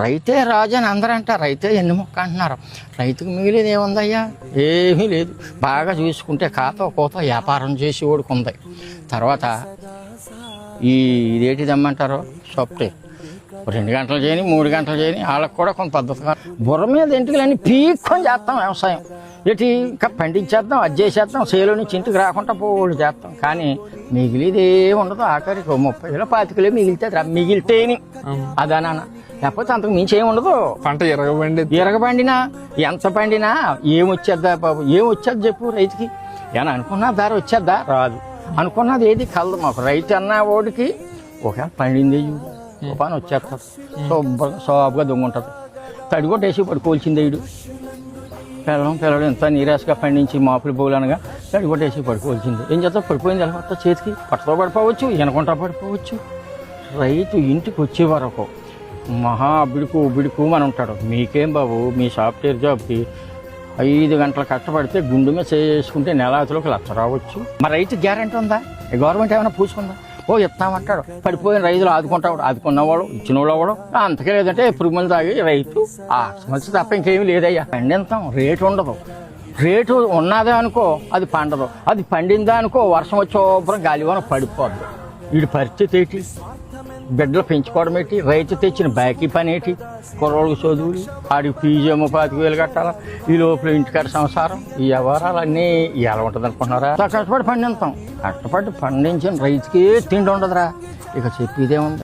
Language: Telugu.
రైతే రాజు అని అందరూ అంటారు. రైతే ఎన్ని మొక్క అంటున్నారు. రైతుకు మిగిలేదు ఏముందయ్యా? ఏమీ లేదు. బాగా చూసుకుంటే ఖాతా కోత వ్యాపారం చేసి ఓడుకుంది. తర్వాత ఇదేంటిది అమ్మంటారు సాఫ్ట్వేర్ 2 గంటలు చేయని 3 గంటలు చేయని వాళ్ళకి కూడా కొంత పద్ధతిగా బుర్ర మీద ఇంటికి పీక్కొని చేస్తాం వ్యవసాయం. ఇటు ఇంకా పండించేద్దాం, అది చేసేద్దాం, సేలో నుంచి ఇంటికి రాకుండా పోడు చేస్తాం. కానీ మిగిలిది ఏమి ఉండదు. ఆఖరికి 30 25 మిగిలితే మిగిలితేని అదానా, లేకపోతే అంతకు మించి ఏమి ఉండదు. పంట ఎరగబండినా ఎంత పండినా ఏమొచ్చేద్దా బాబు? ఏమొచ్చేది చెప్పు రైతుకి? ఏమన్నా అనుకున్నా దారి వచ్చేద్దా? రాదు. అనుకున్నది ఏది కలదు మాకు. రైతు అన్న ఓడికి ఒకవేళ పండింది పని వచ్చేస్తారు. సోపుగా దొంగుంటుంది. తడిగొట్టేసి పడుకోవాల్సిందే. ఇడు పిల్లలు ఎంత నీరాశగా పండించి మాపులు పోలనగా తడిగొట్టేసి పడుకోవాల్సిందే. ఏం చేస్తా? పడిపోయింది ఎలా చేతికి పట్టతో పడిపోవచ్చు, వెనకుంటా పడిపోవచ్చు. రైతు ఇంటికి వచ్చే వరకు మహా బిడుకు అని ఉంటాడు. మీకేం బాబు, మీ సాఫ్ట్వేర్ జాబ్కి 5 గంటలు కష్టపడితే గుండు మీద చేసుకుంటే నెలాతిలోకి 1,00,000 రావచ్చు. మరి రైతు గ్యారెంటీ ఉందా? గవర్నమెంట్ ఏమైనా పూసుకుందా? ఇస్తామంటాడు. పడిపోయిన రైతులు ఆదుకుంటాడు. ఆదుకున్నవాడు ఇచ్చిన వాళ్ళు అంతకే లేదంటే పురుగుమలు తాగి రైతు ఆస్మల్సి తప్ప ఇంకేమీ లేదయ్యా. పండింతాం, రేటు ఉండదు. రేటు ఉన్నదే అనుకో అది పండదు. అది పండిందా అనుకో వర్షం వచ్చే గాలివాన పడిపోద్దు. వీడి పరిస్థితి ఏంటి? బిడ్డలు పెంచుకోవడం ఏంటి? రైతు తెచ్చిన బాకీ పని ఏంటి? కుర్రోళ్ళకి చదువులు, ఆడికి ఫీజు ఏమో 25,000 కట్టాలా. ఈ లోపల ఇంటికాడ సంసారం, ఈ వ్యవహారాలన్నీ ఎలా ఉంటుంది అనుకుంటున్నారా? కష్టపడి పండిస్తాం. కష్టపడి పండించిన రైతుకే తిండి ఉండదురా. ఇక చెప్పేదేముంది?